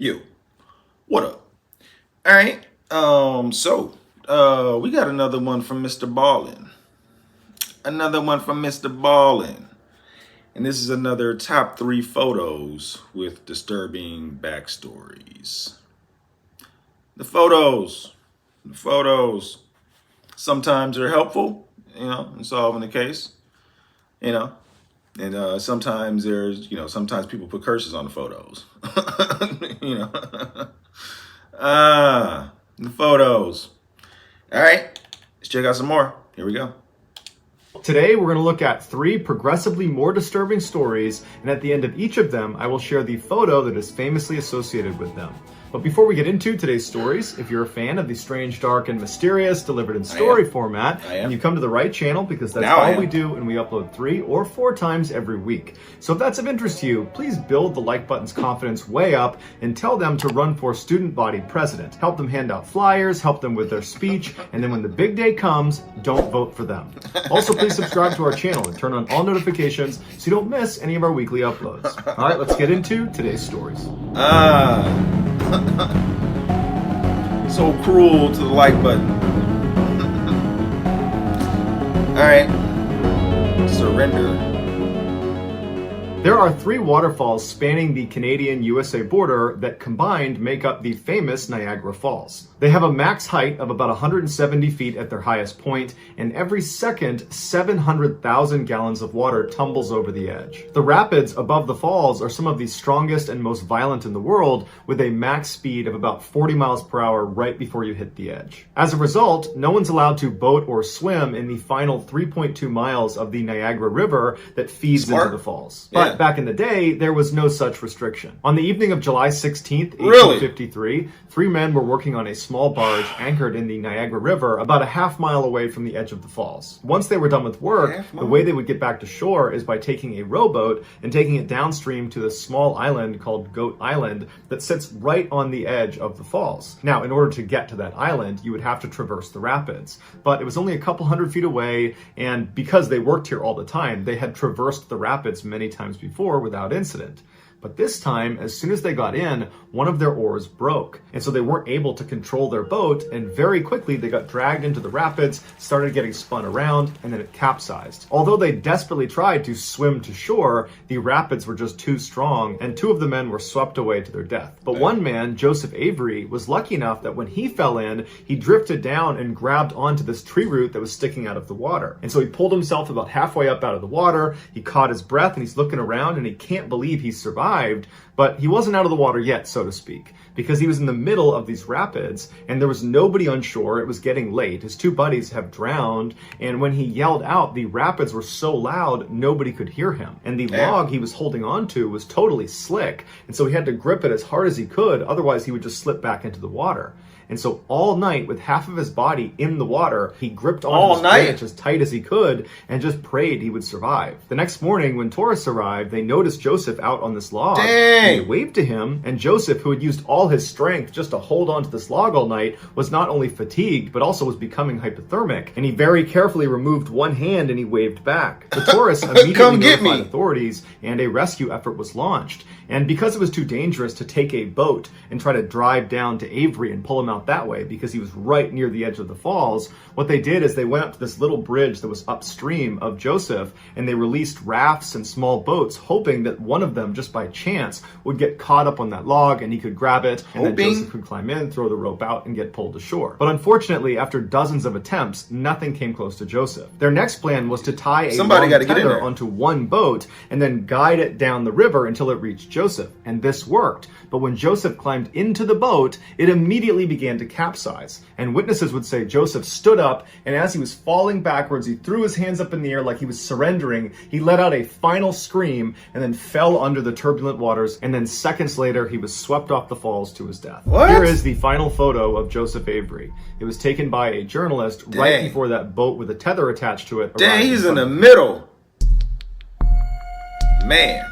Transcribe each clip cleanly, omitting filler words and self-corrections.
Yo, what up? All right. We got another one from MrBallen. Another one from MrBallen. And this is another top 3 photos with disturbing backstories. The photos. Sometimes they're helpful, in solving the case, And sometimes sometimes people put curses on the photos. The photos. All right, let's check out some more. Here we go. Today, we're going to look at 3 progressively more disturbing stories, and at the end of each of them, I will share the photo that is famously associated with them. But before we get into today's stories, if you're a fan of the strange, dark, and mysterious delivered in story format, and you come to the right channel because that's all we do, and we upload 3 or 4 times every week. So if that's of interest to you, please build the like button's confidence way up and tell them to run for student body president. Help them hand out flyers, help them with their speech, and then when the big day comes, don't vote for them. Also, please subscribe to our channel and turn on all notifications so you don't miss any of our weekly uploads. All right, let's get into today's stories. So cruel to the like button. All right. Surrender. There are 3 waterfalls spanning the Canadian-USA border that combined make up the famous Niagara Falls. They have a max height of about 170 feet at their highest point, and every second, 700,000 gallons of water tumbles over the edge. The rapids above the falls are some of the strongest and most violent in the world, with a max speed of about 40 miles per hour right before you hit the edge. As a result, no one's allowed to boat or swim in the final 3.2 miles of the Niagara River that feeds into the falls. But back in the day, there was no such restriction. On the evening of July 16th, 1853, 3 men were working on a small barge anchored in the Niagara River about a half-mile away from the edge of the falls. Once they were done with work, the way they would get back to shore is by taking a rowboat and taking it downstream to the small island called Goat Island that sits right on the edge of the falls. Now, in order to get to that island, you would have to traverse the rapids. But it was only a couple hundred feet away, and because they worked here all the time, they had traversed the rapids many times before without incident. But this time, as soon as they got in, one of their oars broke. And so they weren't able to control their boat, and very quickly they got dragged into the rapids, started getting spun around, and then it capsized. Although they desperately tried to swim to shore, the rapids were just too strong, and 2 of the men were swept away to their death. But one man, Joseph Avery, was lucky enough that when he fell in, he drifted down and grabbed onto this tree root that was sticking out of the water. And so he pulled himself about halfway up out of the water, he caught his breath, and he's looking around, and he can't believe he survived. But he wasn't out of the water yet, so to speak, because he was in the middle of these rapids and there was nobody on shore. It was getting late. His 2 buddies have drowned, and when he yelled out, the rapids were so loud nobody could hear him. And the log he was holding on to was totally slick, and so he had to grip it as hard as he could, otherwise he would just slip back into the water. And so all night, with half of his body in the water, he gripped onto this branch as tight as he could and just prayed he would survive. The next morning, when tourists arrived, they noticed Joseph out on this log. And they waved to him, and Joseph, who had used all his strength just to hold onto this log all night, was not only fatigued, but also was becoming hypothermic. And he very carefully removed one hand and he waved back. The tourists immediately notified authorities, and a rescue effort was launched. And because it was too dangerous to take a boat and try to drive down to Avery and pull him out that way because he was right near the edge of the falls, what they did is they went up to this little bridge that was upstream of Joseph, and they released rafts and small boats, hoping that one of them, just by chance, would get caught up on that log and he could grab it, and then Joseph could climb in, throw the rope out, and get pulled to shore. But unfortunately, after dozens of attempts, nothing came close to Joseph. Their next plan was to tie a long tether onto one boat and then guide it down the river until it reached Joseph, and this worked. But when Joseph climbed into the boat, it immediately began to capsize. And witnesses would say Joseph stood up, and as he was falling backwards, he threw his hands up in the air like he was surrendering. He let out a final scream and then fell under the turbulent waters, and then seconds later, he was swept off the falls to his death. Here is the final photo of Joseph Avery. It was taken by a journalist right before that boat with a tether attached to it. He's in the middle. Man.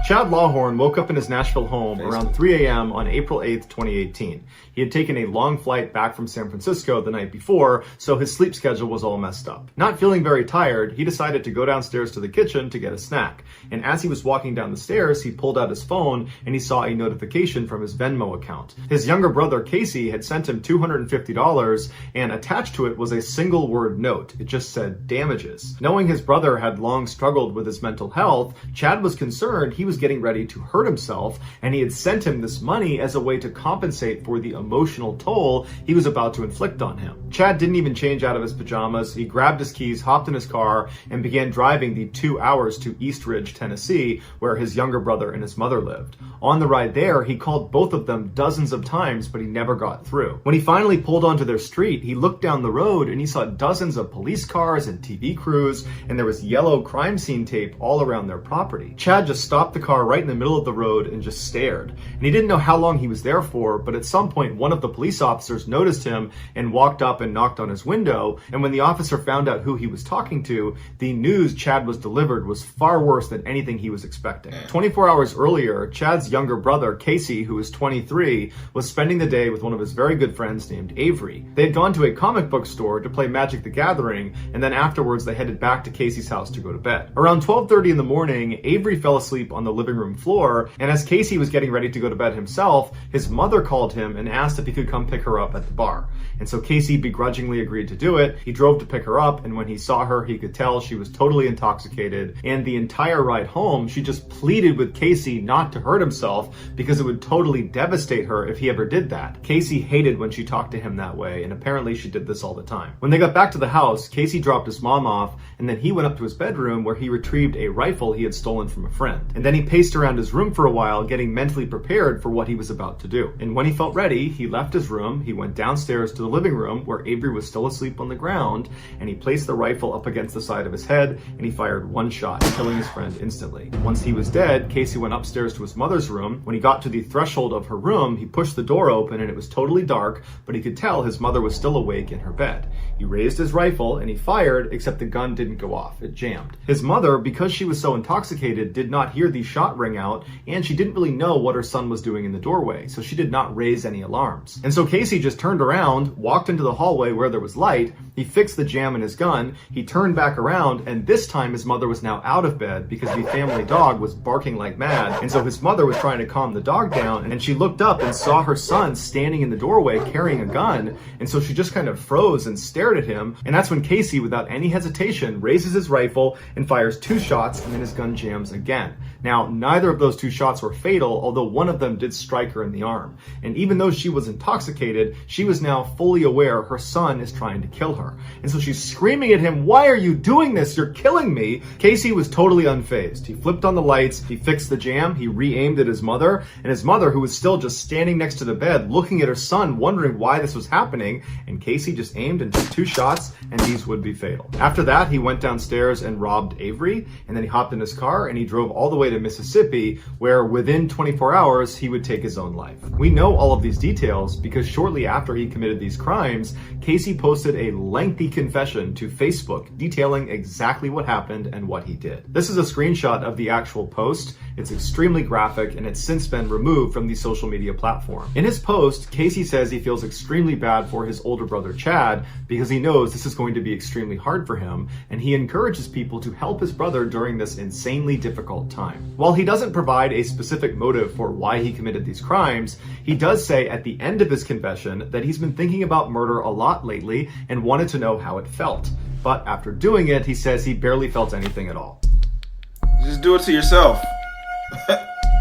Chad Lawhorn woke up in his Nashville home around 3 a.m. on April 8th, 2018. He had taken a long flight back from San Francisco the night before, so his sleep schedule was all messed up. Not feeling very tired, he decided to go downstairs to the kitchen to get a snack. And as he was walking down the stairs, he pulled out his phone and he saw a notification from his Venmo account. His younger brother, Casey, had sent him $250, and attached to it was a single word note. It just said, "damages." Knowing his brother had long struggled with his mental health, Chad was concerned he was getting ready to hurt himself, and he had sent him this money as a way to compensate for the emotional toll he was about to inflict on him. Chad didn't even change out of his pajamas. He grabbed his keys, hopped in his car, and began driving the 2 hours to East Ridge, Tennessee, where his younger brother and his mother lived. On the ride there, he called both of them dozens of times, but he never got through. When he finally pulled onto their street, he looked down the road and he saw dozens of police cars and TV crews, and there was yellow crime scene tape all around their property. Chad just stopped the car right in the middle of the road and just stared. And he didn't know how long he was there for, but at some point one of the police officers noticed him and walked up and knocked on his window. And when the officer found out who he was talking to, the news Chad was delivered was far worse than anything he was expecting. 24 hours earlier, Chad's younger brother, Casey, who was 23, was spending the day with one of his very good friends named Avery. They had gone to a comic book store to play Magic the Gathering, and then afterwards they headed back to Casey's house to go to bed. Around 12:30 in the morning, Avery fell asleep on the living room floor, and as Casey was getting ready to go to bed himself, his mother called him and asked if he could come pick her up at the bar. And so Casey begrudgingly agreed to do it. He drove to pick her up, and when he saw her, he could tell she was totally intoxicated. And the entire ride home, she just pleaded with Casey not to hurt himself because it would totally devastate her if he ever did that. Casey hated when she talked to him that way, and apparently she did this all the time. When they got back to the house, Casey dropped his mom off, and then he went up to his bedroom where he retrieved a rifle he had stolen from a friend. And then he paced around his room for a while, getting mentally prepared for what he was about to do. And when he felt ready, he left his room, he went downstairs to the living room where Avery was still asleep on the ground, and he placed the rifle up against the side of his head, and he fired one shot, killing his friend instantly. Once he was dead, Casey went upstairs to his mother's room. When he got to the threshold of her room, he pushed the door open and it was totally dark, but he could tell his mother was still awake in her bed. He raised his rifle and he fired, except the gun didn't go off. It jammed. His mother, because she was so intoxicated, did not hear the shot ring out, and she didn't really know what her son was doing in the doorway, so she did not raise any alarms. And so Casey just turned around, walked into the hallway where there was light, he fixed the jam in his gun, he turned back around, and this time his mother was now out of bed because the family dog was barking like mad, and so his mother was trying to calm the dog down, and she looked up and saw her son standing in the doorway carrying a gun, and so she just kind of froze and stared at him, and that's when Casey, without any hesitation, raises his rifle and fires 2 shots, and then his gun jams again. Now, neither of those 2 shots were fatal, although one of them did strike her in the arm. And even though she was intoxicated, she was now fully aware her son is trying to kill her. And so she's screaming at him, "Why are you doing this? You're killing me!" Casey was totally unfazed. He flipped on the lights, he fixed the jam, he re-aimed at his mother, and his mother, who was still just standing next to the bed, looking at her son, wondering why this was happening, and Casey just aimed and took 2 shots, and these would be fatal. After that, he went downstairs and robbed Avery, and then he hopped in his car and he drove all the way to Mississippi, where within 24 hours, he would take his own life. We know all of these details because shortly after he committed these crimes, Casey posted a lengthy confession to Facebook detailing exactly what happened and what he did. This is a screenshot of the actual post. It's extremely graphic and it's since been removed from the social media platform. In his post, Casey says he feels extremely bad for his older brother Chad because he knows this is going to be extremely hard for him, and he encourages people to help his brother during this insanely difficult time. While he doesn't provide a specific motive for why he committed these crimes, he does say at the end of his confession that he's been thinking about murder a lot lately and wanted to know how it felt. But after doing it, he says he barely felt anything at all. Just do it to yourself.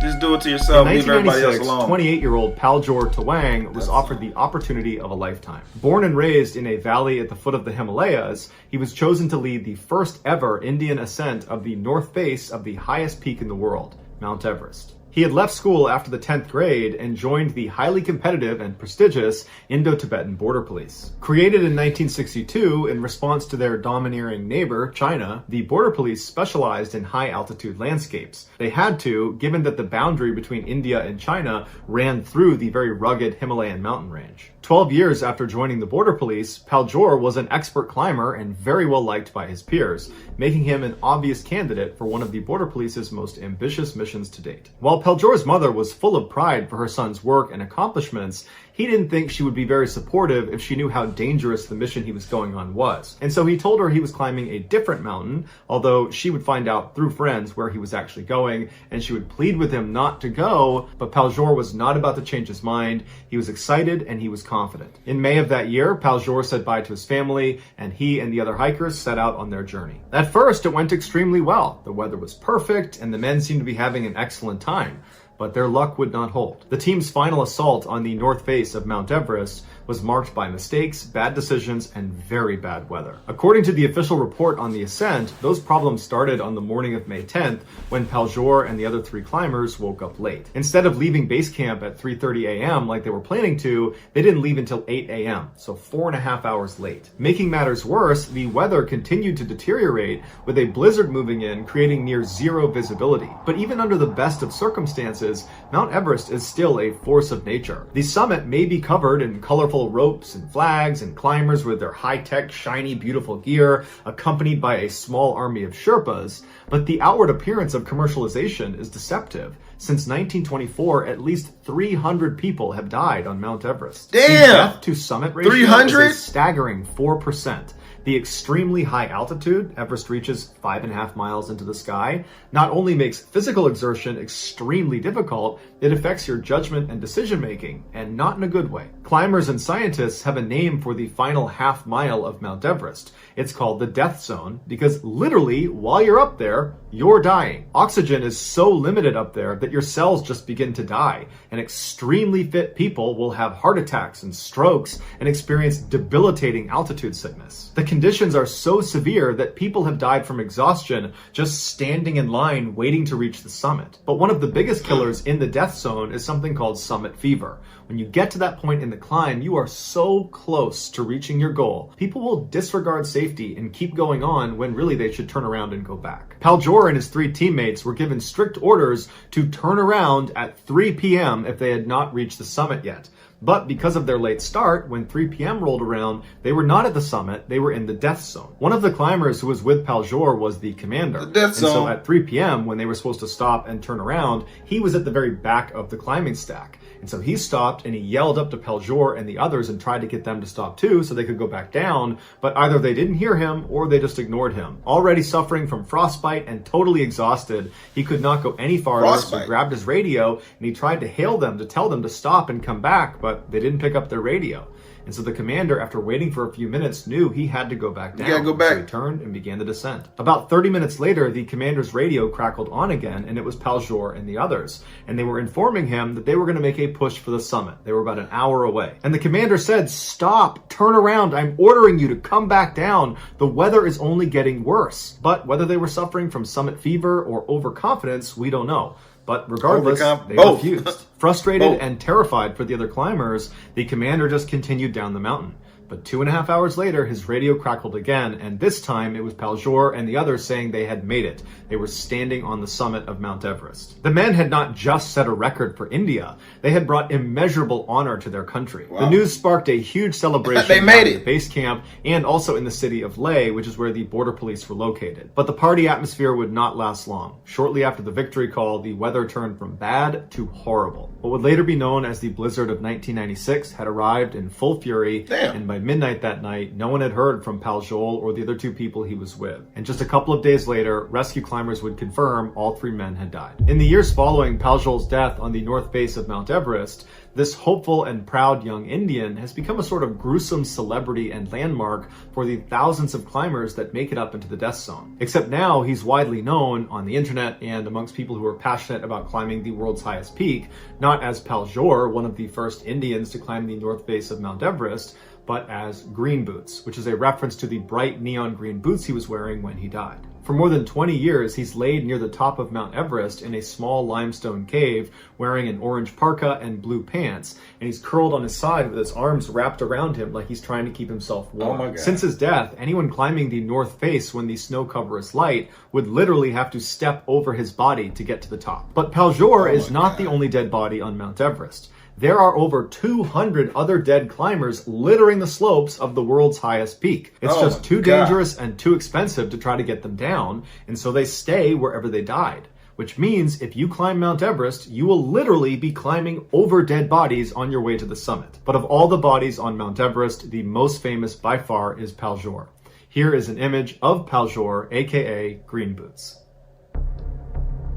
Just do it to yourself. In Leave everybody else 1996, alone. 28-year-old Paljor Tawang was offered the opportunity of a lifetime. Born and raised in a valley at the foot of the Himalayas, he was chosen to lead the first ever Indian ascent of the north base of the highest peak in the world, Mount Everest. He had left school after the 10th grade and joined the highly competitive and prestigious Indo-Tibetan Border Police. Created in 1962 in response to their domineering neighbor, China, the Border Police specialized in high-altitude landscapes. They had to, given that the boundary between India and China ran through the very rugged Himalayan mountain range. 12 years after joining the Border Police, Paljor was an expert climber and very well liked by his peers, making him an obvious candidate for one of the Border Police's most ambitious missions to date. While Paljor's mother was full of pride for her son's work and accomplishments, he didn't think she would be very supportive if she knew how dangerous the mission he was going on was. And so he told her he was climbing a different mountain, although she would find out through friends where he was actually going, and she would plead with him not to go, but Paljor was not about to change his mind. He was excited and he was confident. In May of that year, Paljor said bye to his family, and he and the other hikers set out on their journey. At first, it went extremely well. The weather was perfect, and the men seemed to be having an excellent time. But their luck would not hold. The team's final assault on the north face of Mount Everest was marked by mistakes, bad decisions, and very bad weather. According to the official report on the ascent, those problems started on the morning of May 10th when Paljor and the other 3 climbers woke up late. Instead of leaving base camp at 3:30 a.m. like they were planning to, they didn't leave until 8 a.m., so 4.5 hours late. Making matters worse, the weather continued to deteriorate with a blizzard moving in, creating near zero visibility. But even under the best of circumstances, Mount Everest is still a force of nature. The summit may be covered in colorful ropes and flags and climbers with their high-tech, shiny, beautiful gear, accompanied by a small army of Sherpas, but the outward appearance of commercialization is deceptive. Since 1924, at least 300 people have died on Mount Everest. Damn! The death-to-summit ratio 300? is a staggering 4%. The extremely high altitude, Everest reaches 5.5 miles into the sky, not only makes physical exertion extremely difficult, it affects your judgment and decision making, and not in a good way. Climbers and scientists have a name for the final half mile of Mount Everest. It's called the death zone because literally, while you're up there, you're dying. Oxygen is so limited up there that your cells just begin to die, and extremely fit people will have heart attacks and strokes and experience debilitating altitude sickness. The conditions are so severe that people have died from exhaustion just standing in line waiting to reach the summit. But one of the biggest killers in the death zone is something called summit fever. When you get to that point in the climb, you are so close to reaching your goal. People will disregard safety and keep going on when really they should turn around and go back. Paljor and his 3 teammates were given strict orders to turn around at 3 p.m. if they had not reached the summit yet. But because of their late start, when 3 p.m. rolled around, they were not at the summit, they were in the death zone. One of the climbers who was with Paljor was the commander. The death zone. And so at 3 p.m., when they were supposed to stop and turn around, he was at the very back of the climbing stack. And so he stopped and he yelled up to Paljor and the others and tried to get them to stop too so they could go back down, but either they didn't hear him or they just ignored him. Already suffering from frostbite and totally exhausted, he could not go any farther, so he grabbed his radio and he tried to hail them to tell them to stop and come back, but they didn't pick up their radio. And so the commander, after waiting for a few minutes, knew he had to go back down. You gotta go back. So he turned and began the descent. About 30 minutes later, the commander's radio crackled on again, and it was Paljor and the others. And they were informing him that they were going to make a push for the summit. They were about an hour away. And the commander said, "Stop, turn around, I'm ordering you to come back down. The weather is only getting worse." But whether they were suffering from summit fever or overconfidence, we don't know. But regardless, they refused. Frustrated and terrified for the other climbers, the commander just continued down the mountain. But 2.5 hours later, his radio crackled again, and this time it was Paljor and the others saying they had made it. They were standing on the summit of Mount Everest. The men had not just set a record for India, they had brought immeasurable honor to their country. Wow. The news sparked a huge celebration they made it. At the base camp and also in the city of Leh, which is where the border police were located. But the party atmosphere would not last long. Shortly after the victory call, the weather turned from bad to horrible. What would later be known as the blizzard of 1996 had arrived in full fury, and by midnight that night, no one had heard from Paljor or the other 2 people he was with. And just a couple of days later, rescue climbers would confirm all 3 men had died. In the years following Paljor's death on the north base of Mount Everest, this hopeful and proud young Indian has become a sort of gruesome celebrity and landmark for the thousands of climbers that make it up into the death zone. Except now he's widely known on the internet and amongst people who are passionate about climbing the world's highest peak, not as Paljor, one of the first Indians to climb the north base of Mount Everest, but as green boots, which is a reference to the bright neon green boots he was wearing when he died. For more than 20 years, he's laid near the top of Mount Everest in a small limestone cave, wearing an orange parka and blue pants, and he's curled on his side with his arms wrapped around him like he's trying to keep himself warm. Oh my God. Since his death, anyone climbing the north face when the snow cover is light would literally have to step over his body to get to the top. But Paljor is not the only dead body on Mount Everest. There are over 200 other dead climbers littering the slopes of the world's highest peak. It's just too dangerous and too expensive to try to get them down, and so they stay wherever they died. Which means if you climb Mount Everest, you will literally be climbing over dead bodies on your way to the summit. But of all the bodies on Mount Everest, the most famous by far is Paljor. Here is an image of Paljor, aka Green Boots.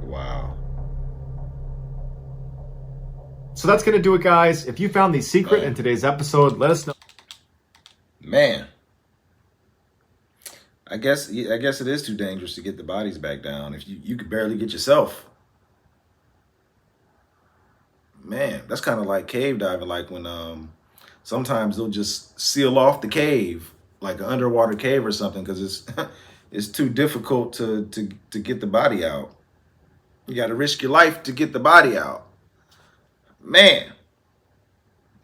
Wow. So that's going to do it, guys. If you found the secret in today's episode, let us know. Man. I guess it is too dangerous to get the bodies back down if you could barely get yourself. Man, that's kind of like cave diving, like when sometimes they'll just seal off the cave, like an underwater cave or something, because it's too difficult to get the body out. You got to risk your life to get the body out. Man,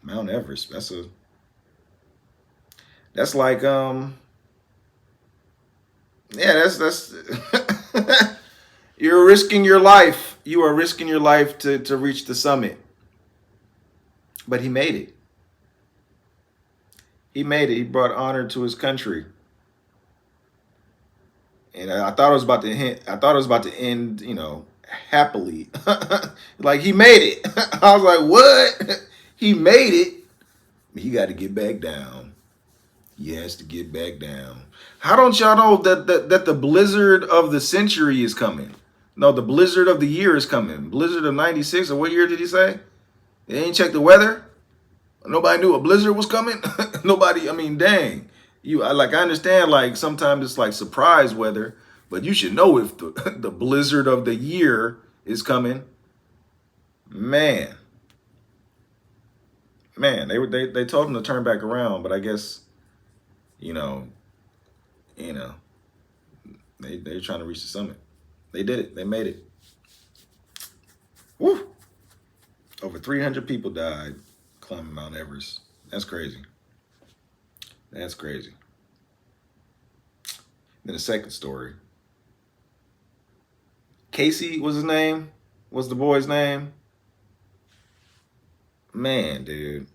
Mount Everest, that's like, that's you're risking your life. You are risking your life to reach the summit. But he made it. He made it. He brought honor to his country. And I thought it was about to end, happily. Like, he made it. I was like, what? He made it. He got to get back down. He has to get back down. How don't y'all know that the blizzard of the century is coming? No, the blizzard of the year is coming. Blizzard of 96, or what year did he say? They ain't checked the weather? Nobody knew a blizzard was coming? Nobody, I mean, dang. I understand, like, sometimes it's like surprise weather, but you should know if the blizzard of the year is coming. Man, they told him to turn back around, but I guess, they're trying to reach the summit. They did it. They made it. Woo! Over 300 people died climbing Mount Everest. That's crazy. That's crazy. Then the second story. Casey was his name? Was the boy's name? Man, dude.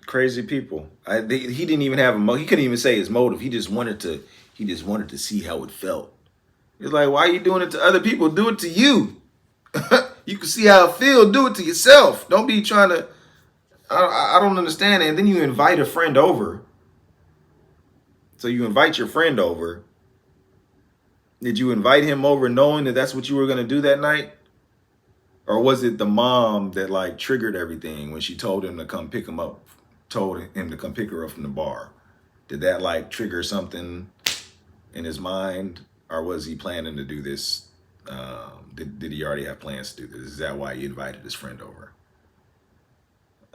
Crazy people. He didn't even have he couldn't even say his motive. He just wanted to see how it felt. He's like, why are you doing it to other people? Do it to you. You can see how it feels. Do it to yourself. Don't be trying to. I don't understand it. And then you invite a friend over. So you invite your friend over. Did you invite him over knowing that that's what you were going to do that night? Or was it the mom that like triggered everything when she told him to come pick him up, told him to come pick her up from the bar? Did that like trigger something in his mind? Or was he planning to do this? Did he already have plans to do this? Is that why he invited his friend over?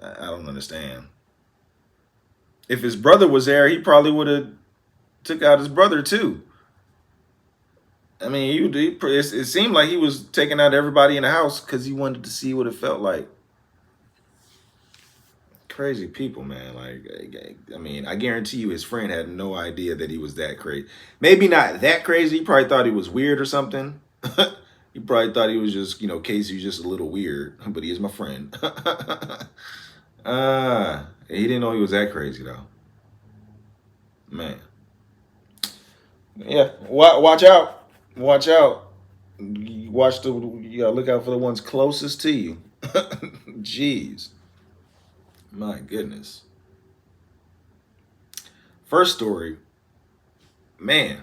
I don't understand. If his brother was there, he probably would have took out his brother too. I mean, it seemed like he was taking out everybody in the house because he wanted to see what it felt like. Crazy people, man. Like, I mean, I guarantee you his friend had no idea that he was that crazy. Maybe not that crazy. He probably thought he was weird or something. He probably thought he was just, Casey was just a little weird, but he is my friend. He didn't know he was that crazy, though. Man. Yeah, watch out. Watch out. You gotta look out for the ones closest to you. Jeez. My goodness. First story. Man.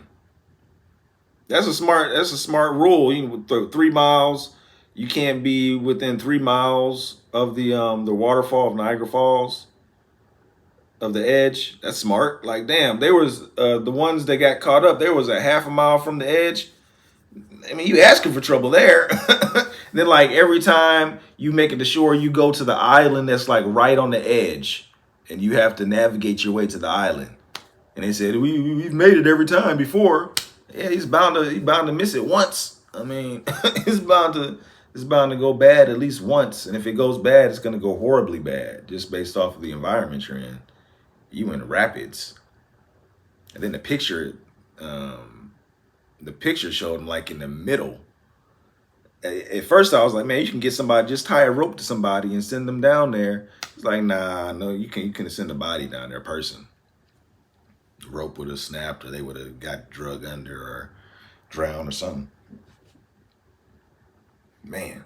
That's a smart rule. You know, 3 miles. You can't be within 3 miles of the waterfall of Niagara Falls. Of the edge. That's smart. Like, damn, there was the ones that got caught up, there was a half a mile from the edge. I mean, you asking for trouble there. Then, like, every time you make it to shore, you go to the island that's like right on the edge. and you have to navigate your way to the island. And they said, we've made it every time before. Yeah, he's bound to miss it once. I mean, it's bound to go bad at least once. And if it goes bad, it's gonna go horribly bad, just based off of the environment you're in. You in the rapids. And then the picture showed him like in the middle. At first I was like, man, you can get somebody, just tie a rope to somebody and send them down there. It's like, nah, no, you can send a body down there, a person. The rope would have snapped, or they would have got drug under or drowned or something. Man.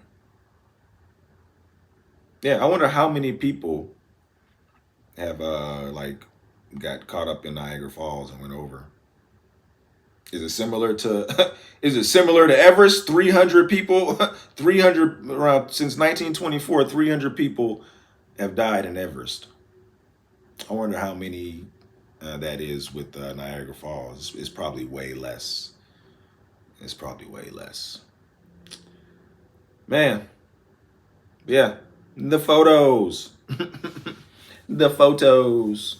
Yeah, I wonder how many people have like got caught up in Niagara Falls and went over. Is it similar to Everest? 300 people, 300 around since 1924, 300 people have died in Everest. I wonder how many that is with Niagara Falls. It's probably way less. It's probably way less. Man, yeah, the photos, the photos.